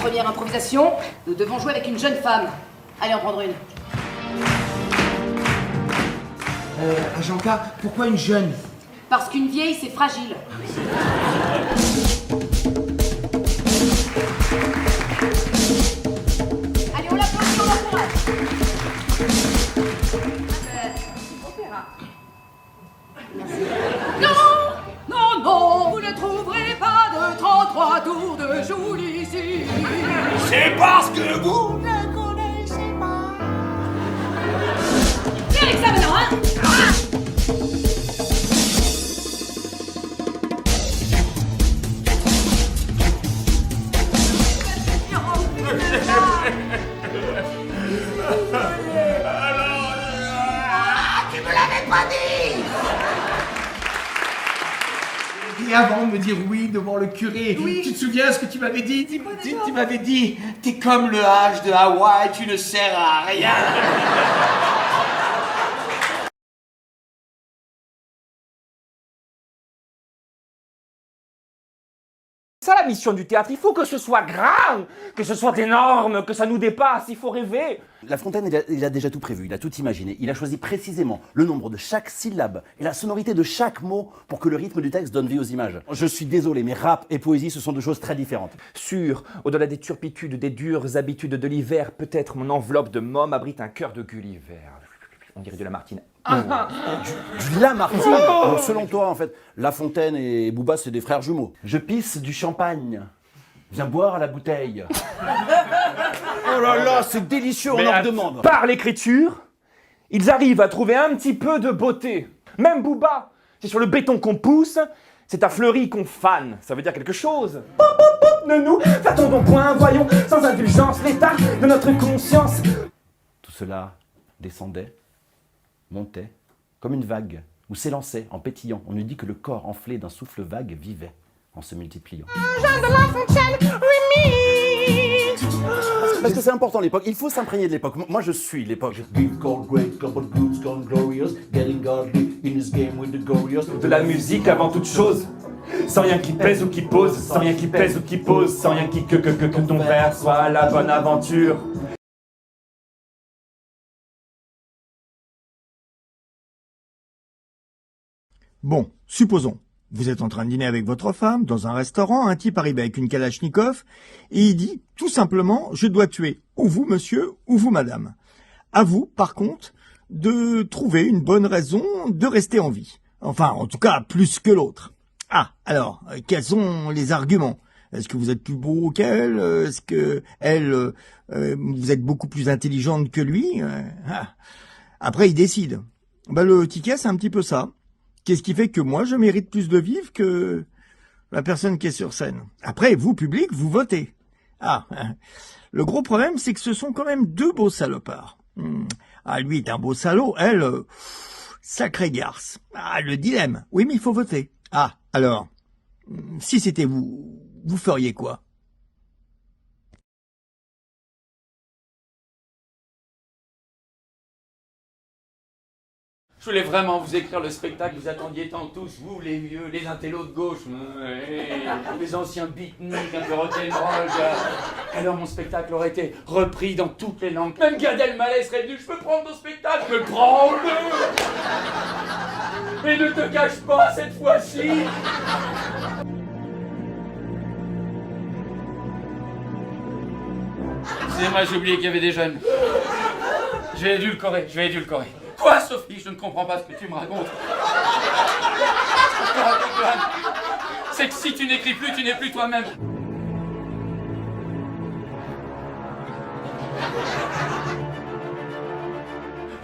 Première improvisation, nous devons jouer avec une jeune femme. Allez en prendre une. Agent K, pourquoi une jeune? Parce qu'une vieille, c'est fragile. Allez, on l'applaudit, on l'encourage. Opéra. Merci. Non, vous ne trouverez pas de 33 tours de joule ici. C'est parce que vous... Viens avec ça maintenant, hein. Et avant de me dire oui devant le curé, tu te souviens ce que tu m'avais dit? Tu m'avais dit, t'es comme le H de Hawaï, tu ne sers à rien. C'est ça la mission du théâtre, il faut que ce soit grave, que ce soit énorme, que ça nous dépasse, il faut rêver. La Fontaine, il a déjà tout prévu, il a tout imaginé. Il a choisi précisément le nombre de chaque syllabe et la sonorité de chaque mot pour que le rythme du texte donne vie aux images. Je suis désolé, mais rap et poésie, ce sont deux choses très différentes. Sûr, au-delà des turpitudes, des dures habitudes de l'hiver, peut-être mon enveloppe de môme abrite un cœur de Gulliver. On dirait de Lamartine. Du Lamartine. Donc, selon toi, en fait, La Fontaine et Booba, c'est des frères jumeaux. Je pisse du champagne. Viens boire à la bouteille. Oh là là, c'est délicieux, on en demande. Par l'écriture, ils arrivent à trouver un petit peu de beauté. Même Booba, c'est sur le béton qu'on pousse, c'est à Fleury qu'on fane. Ça veut dire quelque chose. Ne nous attendons point, voyons sans indulgence l'état de notre conscience. Tout cela descendait, montait, comme une vague, ou s'élançait en pétillant. On nous dit que le corps enflé d'un souffle vague vivait en se multipliant. Jean de La Fontaine, remix. Parce que c'est important l'époque, il faut s'imprégner de l'époque. Moi je suis l'époque. De la musique avant toute chose. Sans rien qui pèse ou qui pose, sans rien qui pèse ou qui pose, sans rien qui que ton verre soit la bonne aventure. Bon, supposons, vous êtes en train de dîner avec votre femme, dans un restaurant, un type arrive avec une Kalachnikov, et il dit, tout simplement, je dois tuer ou vous, monsieur, ou vous, madame. À vous, par contre, de trouver une bonne raison de rester en vie. Enfin, en tout cas, plus que l'autre. Ah, alors, quels sont les arguments? Est-ce que vous êtes plus beau qu'elle? Est-ce que elle, vous êtes beaucoup plus intelligente que lui? Après, il décide. Ben, le ticket, c'est un petit peu ça. Qu'est-ce qui fait que moi, je mérite plus de vivre que la personne qui est sur scène? Après, vous, public, vous votez. Ah, le gros problème, c'est que ce sont quand même deux beaux salopards. Ah, lui est un beau salaud, elle, sacrée garce. Ah, le dilemme. Oui, mais il faut voter. Ah, alors, si c'était vous, vous feriez quoi? Je voulais vraiment vous écrire le spectacle que vous attendiez tant tous, vous les vieux, les intellos de gauche, les anciens beatniks un peu rock'n'roll. Alors mon spectacle aurait été repris dans toutes les langues. Même Gad Elmaleh serait venu, je peux prendre ton spectacle, mais prends-le. Et ne te cache pas cette fois-ci. Excusez-moi, j'ai oublié qu'il y avait des jeunes. Je vais édulcorer. Quoi, Sophie? Je ne comprends pas ce que tu me racontes. C'est que si tu n'écris plus, tu n'es plus toi-même.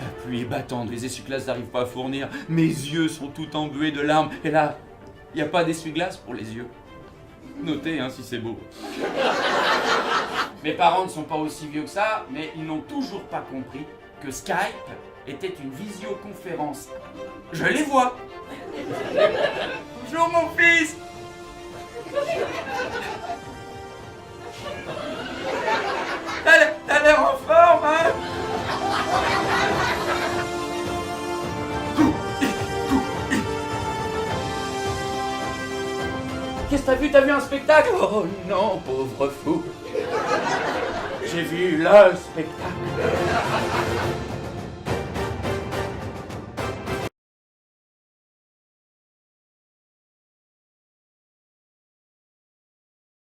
La pluie est battante, les essuie-glaces n'arrivent pas à fournir. Mes yeux sont tout englués de larmes. Et là, il n'y a pas d'essuie-glace pour les yeux. Notez, hein, si c'est beau. Mes parents ne sont pas aussi vieux que ça, mais ils n'ont toujours pas compris que Skype était une visioconférence. Je les vois. Bonjour mon fils. T'as l'air en forme, hein? qu'est-ce que t'as vu? T'as vu un spectacle? Oh non, pauvre fou. J'ai vu le spectacle.